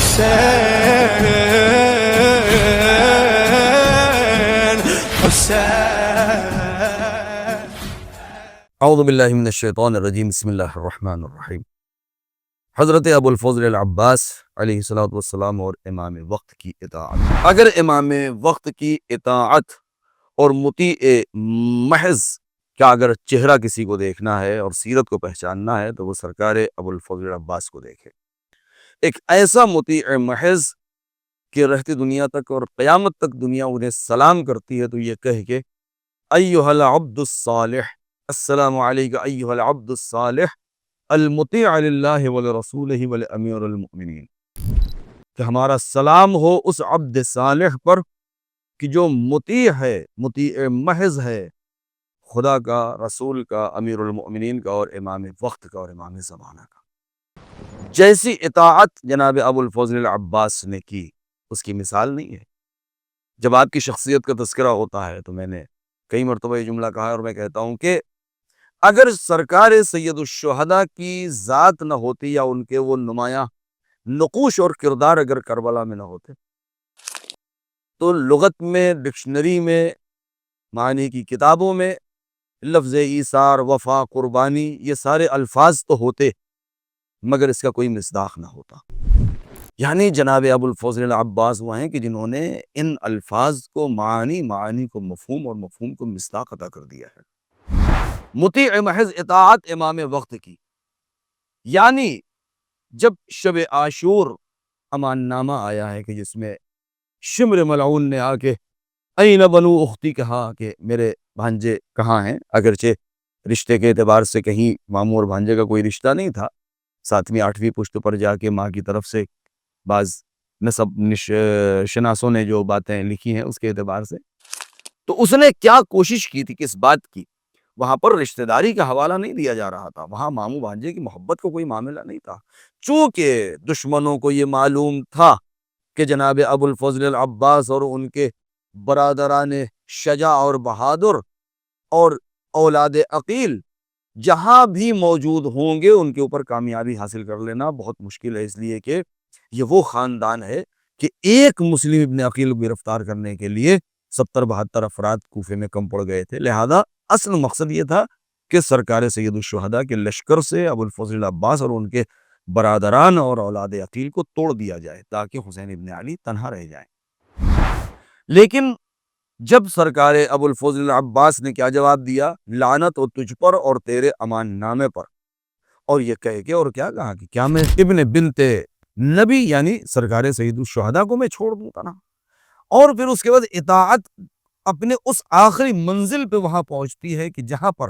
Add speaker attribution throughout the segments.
Speaker 1: حسين حسين.
Speaker 2: اعوذ باللہ من الشیطان الرجیم، بسم اللہ الرحمن الرحیم۔ حضرت ابو الفضل العباس علیہ الصلوۃ والسلام اور امام وقت کی اطاعت۔ اگر امام وقت کی اطاعت اور مطیع محض کا اگر چہرہ کسی کو دیکھنا ہے اور سیرت کو پہچاننا ہے تو وہ سرکار ابو الفضل العباس کو دیکھے۔ ایک ایسا مطیع محض کہ رہتی دنیا تک اور قیامت تک دنیا انہیں سلام کرتی ہے تو یہ کہہ کہ ایھا العبد الصالح، السلام علیک ایھا العبد الصالح المطیع للہ ولرسولہ ولامیر المؤمنین، کہ ہمارا سلام ہو اس عبد صالح پر کہ جو مطیع ہے، مطیع محض ہے خدا کا، رسول کا، امیر المؤمنین کا اور امام وقت کا اور امام زمانہ کا۔ جیسی اطاعت جناب ابو الفضل العباس نے کی اس کی مثال نہیں ہے۔ جب آپ کی شخصیت کا تذکرہ ہوتا ہے تو میں نے کئی مرتبہ یہ جملہ کہا ہے اور میں کہتا ہوں کہ اگر سرکار سید الشہداء کی ذات نہ ہوتی یا ان کے وہ نمایاں نقوش اور کردار اگر کربلا میں نہ ہوتے تو لغت میں، ڈکشنری میں، معنی کی کتابوں میں لفظ ایثار، وفا، قربانی یہ سارے الفاظ تو ہوتے مگر اس کا کوئی مصداق نہ ہوتا۔ یعنی جناب ابو الفضل العباس وہ ہیں کہ جنہوں نے ان الفاظ کو معانی کو مفہوم اور مفہوم کو مصداق عطا کر دیا ہے۔ مطیع محض اطاعت امام وقت کی، یعنی جب شب عاشور امان نامہ آیا ہے کہ جس میں شمر ملعون نے آ کے این بنو اختی کہا کہ میرے بھانجے کہاں ہیں، اگرچہ رشتے کے اعتبار سے کہیں ماموں اور بھانجے کا کوئی رشتہ نہیں تھا، 7ویں 8ویں پشت پر جا کے ماں کی طرف سے بعض نسب شناسوں نے جو باتیں لکھی ہیں اس کے اعتبار سے، تو اس نے کیا کوشش کی تھی کس بات کی، وہاں پر رشتہ داری کا حوالہ نہیں دیا جا رہا تھا، وہاں ماموں بھانجے کی محبت کا کوئی معاملہ نہیں تھا، چونکہ دشمنوں کو یہ معلوم تھا کہ جناب ابو الفضل العباس اور ان کے برادران شجاع اور بہادر اور اولاد عقیل جہاں بھی موجود ہوں گے ان کے اوپر کامیابی حاصل کر لینا بہت مشکل ہے، اس لیے کہ یہ وہ خاندان ہے کہ ایک مسلم ابن عقیل کو گرفتار کرنے کے لیے 70-72 افراد کوفے میں کم پڑ گئے تھے، لہذا اصل مقصد یہ تھا کہ سرکار سید الشہداء کے لشکر سے ابو الفضل العباس اور ان کے برادران اور اولاد عقیل کو توڑ دیا جائے تاکہ حسین ابن علی تنہا رہ جائیں۔ لیکن جب سرکار ابو الفضل العباس نے کیا جواب دیا، لعنت ہو تجھ پر اور تیرے امان نامے پر، اور یہ کہہ کے اور کیا کہا کہ کیا میں ابن بنت نبی یعنی سرکار سید الشہداء کو میں چھوڑ دوں نا، اور پھر اس کے بعد اطاعت اپنے اس آخری منزل پہ وہاں پہنچتی ہے کہ جہاں پر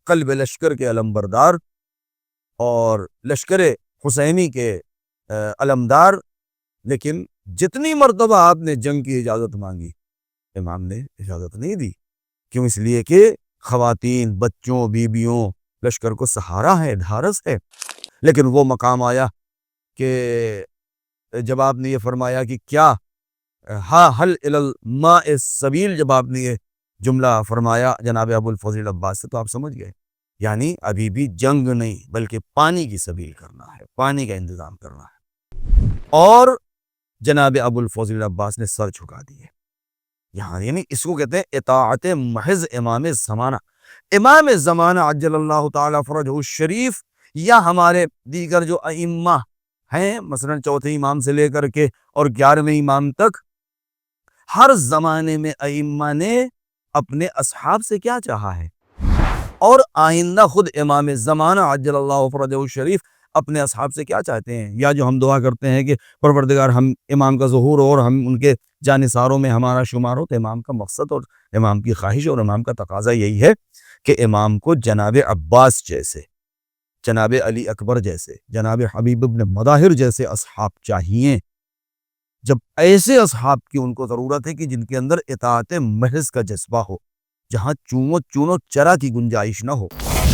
Speaker 2: قلب لشکر کے علمبردار اور لشکر حسینی کے علمدار، لیکن جتنی مرتبہ آپ نے جنگ کی اجازت مانگی امام نے اجازت نہیں دی، کیوں؟ اس لیے کہ خواتین، بچوں، بیویوں، لشکر کو سہارا ہے، ڈھارس ہے، لیکن وہ مقام آیا کہ جب آپ نے یہ فرمایا کہ کیا ہا حل الی الماء السبیل، جب آپ نے یہ جملہ فرمایا جناب ابو الفضل العباس سے تو آپ سمجھ گئے یعنی ابھی بھی جنگ نہیں بلکہ پانی کی سبیل کرنا ہے، پانی کا انتظام کرنا ہے، اور جناب ابو الفضل العباس نے سر جھکا دیے یہاں، یعنی اس کو کہتے ہیں اطاعت محض امام زمانہ۔ امام زمانہ عجل اللہ تعالی فرجہ الشریف یا ہمارے دیگر جو ائمہ ہیں، مثلا چوتھے امام سے لے کر کے اور 11ویں امام تک، ہر زمانے میں ائمہ نے اپنے اصحاب سے کیا چاہا ہے، اور آئندہ خود امام زمانہ عجل اللہ فرجہ الشریف اپنے اصحاب سے کیا چاہتے ہیں، یا جو ہم دعا کرتے ہیں کہ پروردگار ہم امام کا ظہور ہو اور ہم ان کے جانثاروں میں ہمارا شمار ہو، تو امام کا مقصد اور امام کی خواہش اور امام کا تقاضا یہی ہے کہ امام کو جناب عباس جیسے، جناب علی اکبر جیسے، جناب حبیب ابن مظاہر جیسے اصحاب چاہیے۔ جب ایسے اصحاب کی ان کو ضرورت ہے کہ جن کے اندر اطاعت محض کا جذبہ ہو، جہاں چونو چرا کی گنجائش نہ ہو،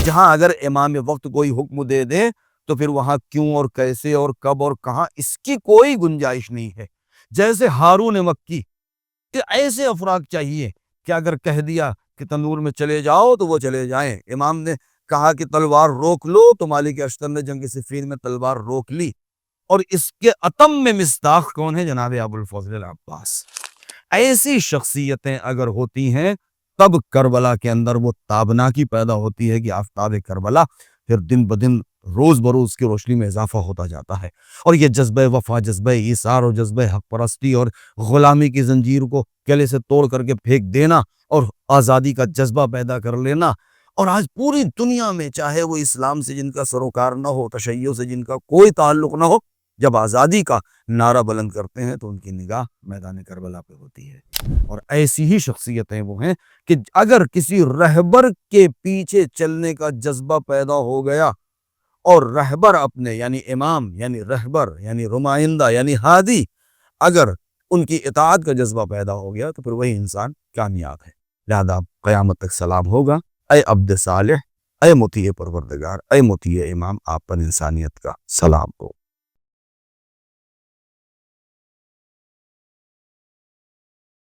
Speaker 2: جہاں اگر امام وقت کوئی حکم دے دے تو پھر وہاں کیوں اور کیسے اور کب اور کہاں اس کی کوئی گنجائش نہیں ہے۔ جیسے ہارون مکی کہ ایسے افراد چاہیے کہ اگر کہہ دیا کہ تنور میں چلے جاؤ تو وہ چلے جائیں، امام نے کہا کہ تلوار روک لو تو مالک اشتر نے جنگ صفین میں تلوار روک لی، اور اس کے اتم میں مصداق کون ہے؟ جناب ابو الفضل العباس۔ ایسی شخصیتیں اگر ہوتی ہیں تب کربلا کے اندر وہ تابناکی پیدا ہوتی ہے کہ آفتاب کربلا پھر دن بدن روز بروز کی روشنی میں اضافہ ہوتا جاتا ہے، اور یہ جذبہ وفا، جذبہ ایثار اور جذبہ حق پرستی اور غلامی کی زنجیر کو گلے سے توڑ کر کے پھینک دینا اور آزادی کا جذبہ پیدا کر لینا۔ اور آج پوری دنیا میں چاہے وہ اسلام سے جن کا سروکار نہ ہو، تشیع سے جن کا کوئی تعلق نہ ہو، جب آزادی کا نعرہ بلند کرتے ہیں تو ان کی نگاہ میدان کربلا پہ ہوتی ہے۔ اور ایسی ہی شخصیتیں وہ ہیں کہ اگر کسی رہبر کے پیچھے چلنے کا جذبہ پیدا ہو گیا اور رہبر اپنے یعنی امام یعنی رہبر یعنی نمائندہ یعنی ہادی اگر ان کی اطاعت کا جذبہ پیدا ہو گیا تو پھر وہی انسان کامیاب ہے۔ لہذا قیامت تک سلام ہوگا، اے عبد صالح، اے مطیع پروردگار، اے مطیع امام، آپ پر انسانیت کا سلام ہو۔